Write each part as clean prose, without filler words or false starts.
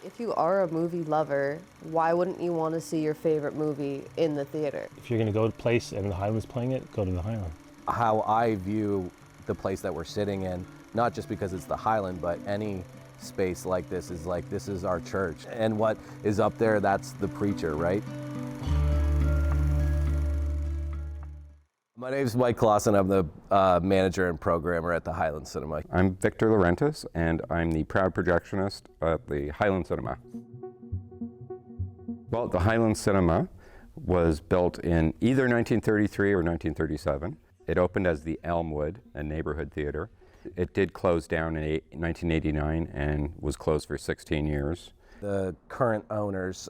If you are a movie lover, why wouldn't you want to see your favorite movie in the theater? If you're going to go to a place and the Highland's playing it, go to the Highland. How I view the place that we're sitting in, not just because it's the Highland, but any space like this is our church. And what is up there, that's the preacher, right? My name's Mike Clausen. I'm the manager and programmer at the Hyland Cinema. I'm Victor Laurentis, and I'm the proud projectionist at the Hyland Cinema. Well, the Hyland Cinema was built in either 1933 or 1937. It opened as the Elmwood, a neighborhood theater. It did close down in 1989 and was closed for 16 years. The current owners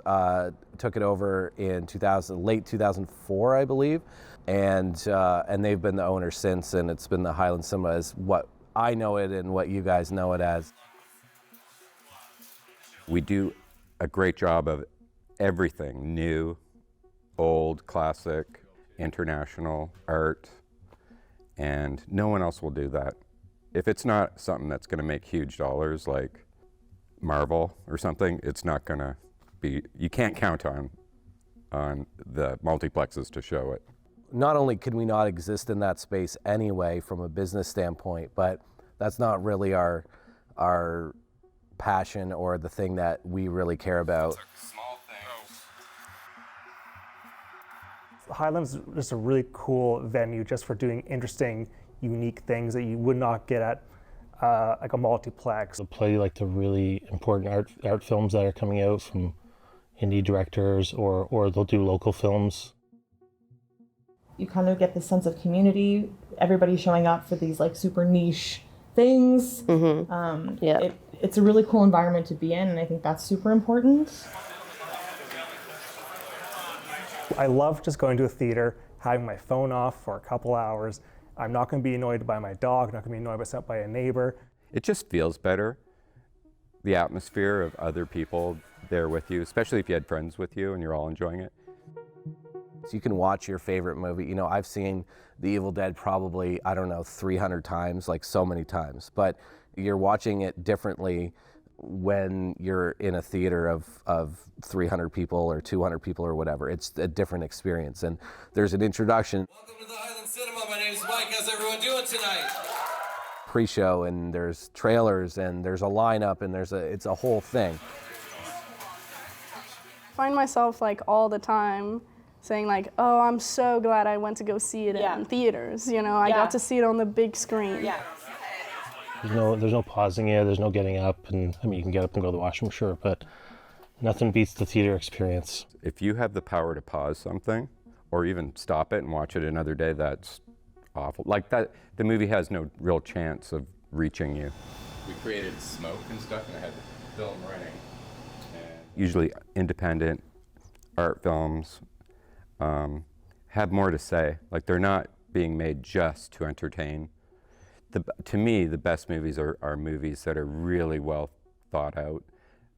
took it over in late 2004, I believe, and they've been the owners since, and it's been the Hyland Cinema as what I know it and what you guys know it as. We do a great job of everything, new, old, classic, international, art, and no one else will do that. If it's not something that's going to make huge dollars like Marvel or something, it's not going to be, you can't count on the multiplexes to show it. Not only can we not exist in that space anyway from a business standpoint, but that's not really our passion or the thing that we really care about. Highland's just a really cool venue just for doing interesting, unique things that you would not get at like a multiplex. They'll play like the really important art films that are coming out from indie directors, or they'll do local films. You kind of get this sense of community. Everybody's showing up for these like super niche things. Mm-hmm. It's a really cool environment to be in, and I think that's super important. I love just going to a theater, having my phone off for a couple hours. I'm not going to be annoyed by my dog, not going to be annoyed by a neighbor. It just feels better, the atmosphere of other people there with you, especially if you had friends with you and you're all enjoying it. So you can watch your favorite movie. You know, I've seen The Evil Dead probably, 300 times, like so many times, but you're watching it differently when you're in a theater of 300 people or 200 people or whatever. It's a different experience, and there's an introduction. Welcome to the Hyland Cinema. My name's Mike. How's everyone doing tonight? Pre-show, and there's trailers, and there's a lineup, and it's a whole thing. I find myself like all the time saying like, oh, I'm so glad I went to go see it in theaters. You know, I got to see it on the big screen. Yeah. There's no pausing it, there's no getting up, and I mean, you can get up and go to the washroom, sure, but nothing beats the theater experience. If you have the power to pause something, or even stop it and watch it another day, that's awful. Like that, the movie has no real chance of reaching you. We created smoke and stuff, and I had the film running. And usually independent art films have more to say. Like, they're not being made just to entertain. To me, the best movies are movies that are really well thought out,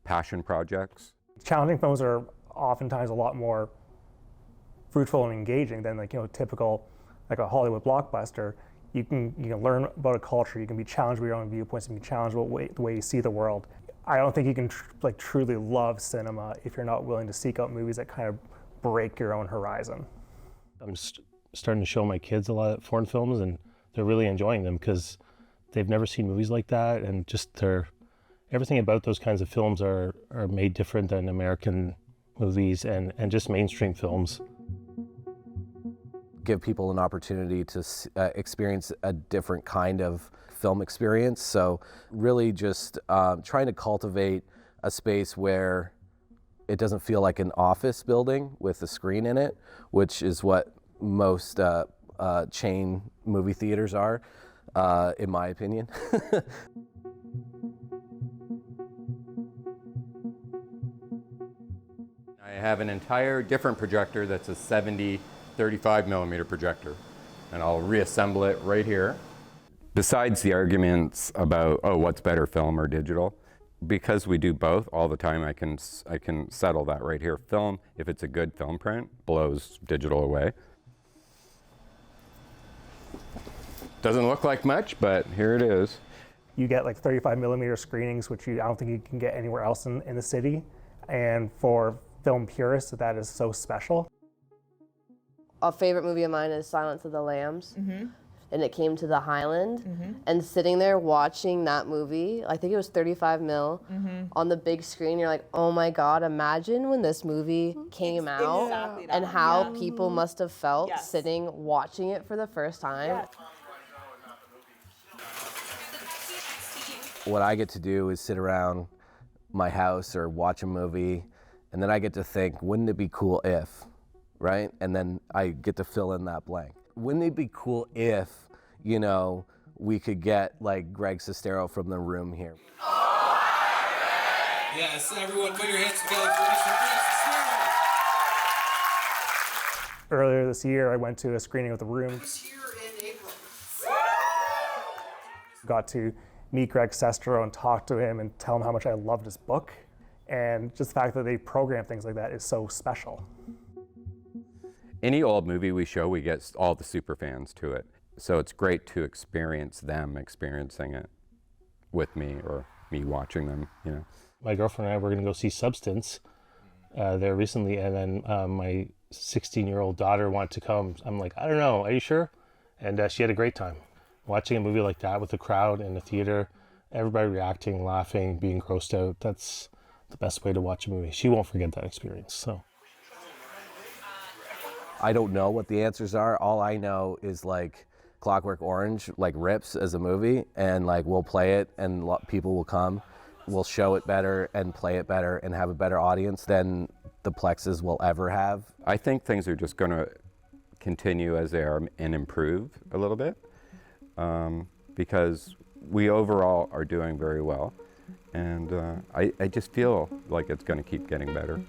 passion projects. Challenging films are oftentimes a lot more fruitful and engaging than typical like a Hollywood blockbuster. You can learn about a culture, you can be challenged by your own viewpoints, you can be challenged about the way you see the world. I don't think you can truly love cinema if you're not willing to seek out movies that kind of break your own horizon. I'm starting to show my kids a lot of foreign films, and they're really enjoying them because they've never seen movies like that, and just everything about those kinds of films are made different than American movies and just mainstream films. Give people an opportunity to experience a different kind of film experience. So really just trying to cultivate a space where it doesn't feel like an office building with a screen in it, which is what most chain movie theaters are, in my opinion. I have an entire different projector that's a 35 millimeter projector, and I'll reassemble it right here. Besides the arguments about, oh, what's better, film or digital, because we do both all the time, I can settle that right here. Film, if it's a good film print, blows digital away. Doesn't look like much, but here it is. You get like 35 millimeter screenings, which I don't think you can get anywhere else in the city. And for film purists, that is so special. A favorite movie of mine is Silence of the Lambs. And it came to the Highland, and sitting there watching that movie, I think it was 35 mil, on the big screen, you're like, oh my God, imagine when this movie came out Exactly and how people must have felt sitting watching it for the first time. What I get to do is sit around my house or watch a movie, and then I get to think, wouldn't it be cool if, right? And then I get to fill in that blank. Wouldn't it be cool if, you know, we could get like Greg Sestero from The Room here? Yes, everyone put your hands together for Mr. Greg Sestero. Earlier this year, I went to a screening of The Room. Here in April. Got to meet Greg Sestero and talk to him and tell him how much I loved his book. And just the fact that they program things like that is so special. Any old movie we show, we get all the super fans to it. So it's great to experience them experiencing it with me or me watching them, you know. My girlfriend and I were going to go see Substance there recently, and then my 16-year-old daughter wanted to come. I'm like, I don't know, are you sure? And she had a great time. Watching a movie like that with a crowd in the theater, everybody reacting, laughing, being grossed out, that's the best way to watch a movie. She won't forget that experience, so. I don't know what the answers are. All I know is like Clockwork Orange like rips as a movie, and like we'll play it and people will come. We'll show it better and play it better and have a better audience than the Plexes will ever have. I think things are just going to continue as they are and improve a little bit because we overall are doing very well. And I just feel like it's going to keep getting better.